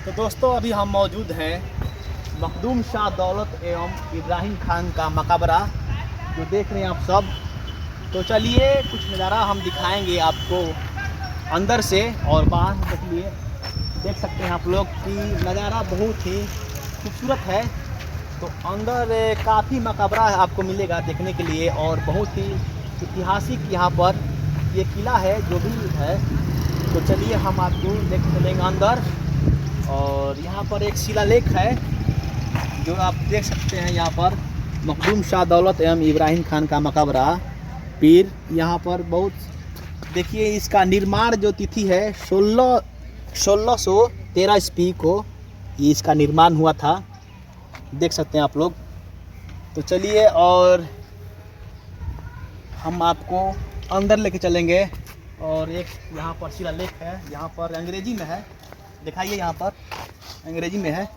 तो दोस्तों अभी हम मौजूद हैं मखदूम शाह दौलत एवं इब्राहिम खान का मकबरा, जो देख रहे हैं आप सब। तो चलिए कुछ नज़ारा हम दिखाएंगे आपको अंदर से, और बाहर से देख सकते हैं आप लोग कि नज़ारा बहुत ही खूबसूरत है। तो अंदर काफ़ी मकबरा आपको मिलेगा देखने के लिए, और बहुत ही ऐतिहासिक यहाँ पर ये किला है जो भी है। तो चलिए हम आपको लेकर चलेंगे अंदर। और यहाँ पर एक शिलालेख है जो आप देख सकते हैं, यहाँ पर मखदूम शाह दौलत एवं इब्राहिम खान का मकबरा पीर। यहाँ पर बहुत देखिए, इसका निर्माण जो तिथि है 1613 ईस्वी को ये इसका निर्माण हुआ था, देख सकते हैं आप लोग। तो चलिए और हम आपको अंदर लेके चलेंगे। और एक यहाँ पर शिलालेख है, यहाँ पर अंग्रेजी में है, दिखाइए, यहाँ पर अंग्रेजी में है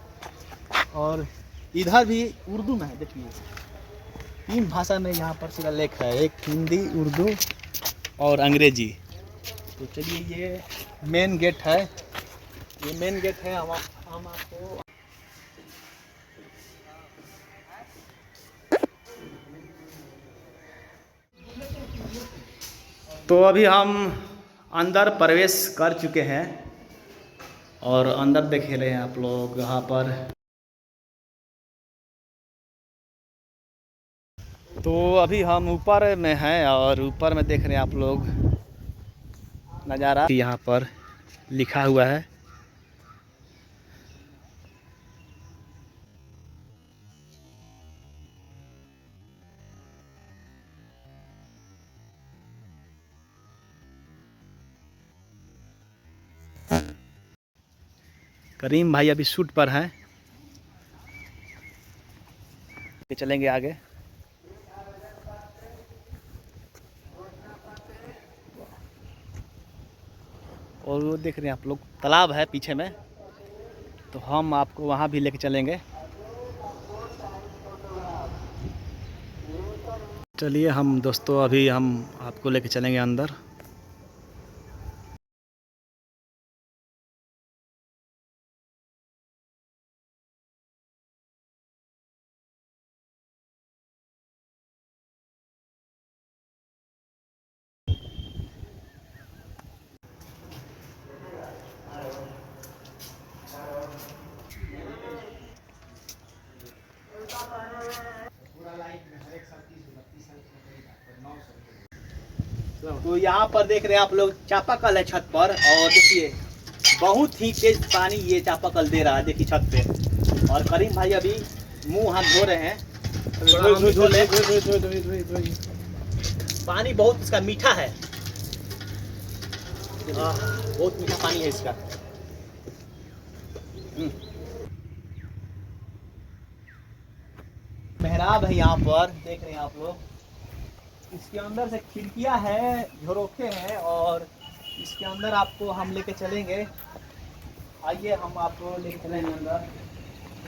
और इधर भी उर्दू में है। देखिए 3 भाषा में यहाँ पर शिलालेख है, एक हिंदी, उर्दू और अंग्रेजी। तो चलिए ये मेन गेट है, ये मेन गेट है। हम आपको तो अभी हम अंदर प्रवेश कर चुके हैं और अंदर देख रहे हैं आप लोग। यहाँ पर तो अभी हम ऊपर में हैं और ऊपर में देख रहे हैं आप लोग नज़ारा। यहाँ पर लिखा हुआ है करीम भाई अभी शूट पर हैं, चलेंगे आगे। और वो देख रहे हैं आप लोग तालाब है पीछे में, तो हम आपको वहाँ भी लेके चलेंगे। चलिए हम दोस्तों अभी हम आपको लेके चलेंगे अंदर। तो यहाँ पर देख रहे हैं आप लोग चापाकल है छत पर, और देखिए बहुत ही तेज पानी ये चापाकल दे रहा है, देखिए छत पे। और करीम भाई अभी मुंह हाथ धो रहे हैं। पानी बहुत इसका मीठा है, बहुत मीठा पानी है इसका। मेहराब है यहाँ पर, देख रहे हैं आप लोग। इसके अंदर से खिड़कियाँ है, झरोखे हैं, और इसके अंदर आपको हम लेके चलेंगे। आइए हम आपको लेके चलेंगे अंदर।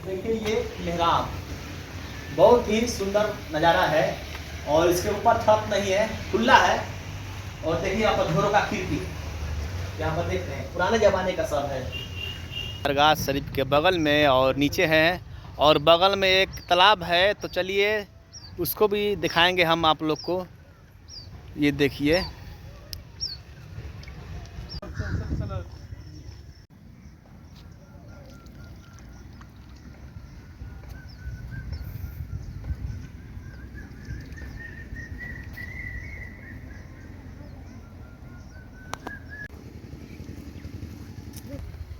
देखिए ये मेहराब बहुत ही सुंदर नज़ारा है, और इसके ऊपर छत नहीं है, खुला है। और देखिए यहाँ पर झरोखा खिड़की, यहाँ पर देख रहे हैं पुराने ज़माने का सब है। दरगाह शरीफ के बगल में और नीचे है, और बगल में एक तालाब है। तो चलिए उसको भी दिखाएंगे हम आप लोग को। ये देखिए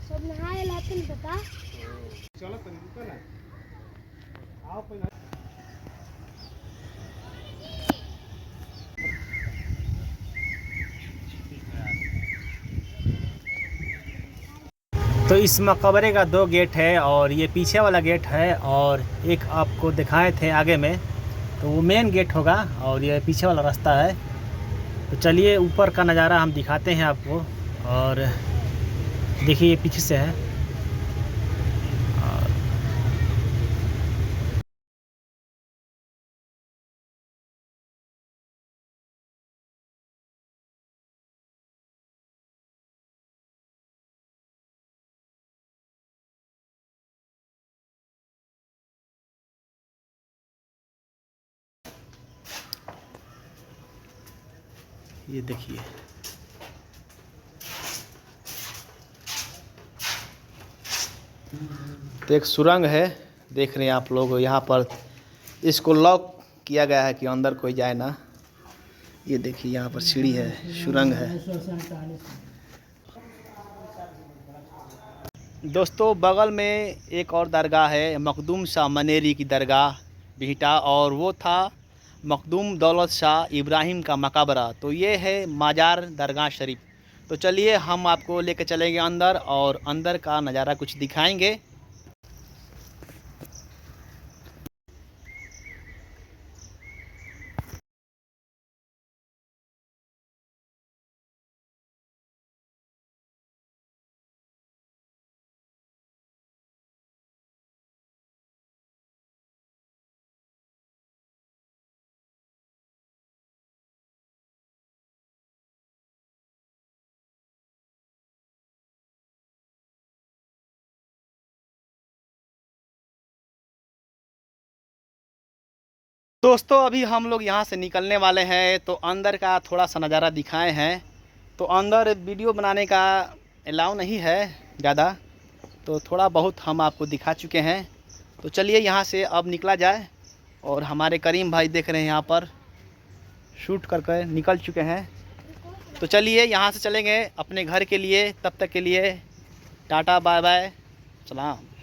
सब नहाए लाते हैं बता। चलो आओ पहले। तो इस मकबरे का 2 गेट है, और ये पीछे वाला गेट है, और एक आपको दिखाए थे आगे में, तो वो मेन गेट होगा, और ये पीछे वाला रास्ता है। तो चलिए ऊपर का नज़ारा हम दिखाते हैं आपको। और देखिए ये पीछे से है। ये देखिए, तो एक सुरंग है, देख रहे हैं आप लोग। यहाँ पर इसको लॉक किया गया है कि अंदर कोई जाए ना। ये देखिए, यहाँ पर सीढ़ी है, सुरंग है। दोस्तों बगल में एक और दरगाह है, मखदूम शाह मनेरी की दरगाह बिहटा, और वो था मखदूम दौलत शाह इब्राहिम का मकबरा। तो ये है माजार दरगाह शरीफ। तो चलिए हम आपको लेकर चलेंगे अंदर और अंदर का नज़ारा कुछ दिखाएंगे। दोस्तों अभी हम लोग यहाँ से निकलने वाले हैं, तो अंदर का थोड़ा सा नज़ारा दिखाए हैं। तो अंदर वीडियो बनाने का अलाउ नहीं है ज़्यादा, तो थोड़ा बहुत हम आपको दिखा चुके हैं। तो चलिए यहाँ से अब निकला जाए। और हमारे करीम भाई देख रहे हैं यहाँ पर शूट करके निकल चुके हैं। तो चलिए यहाँ से चलेंगे अपने घर के लिए। तब तक के लिए टाटा बाय बाय, सलाम।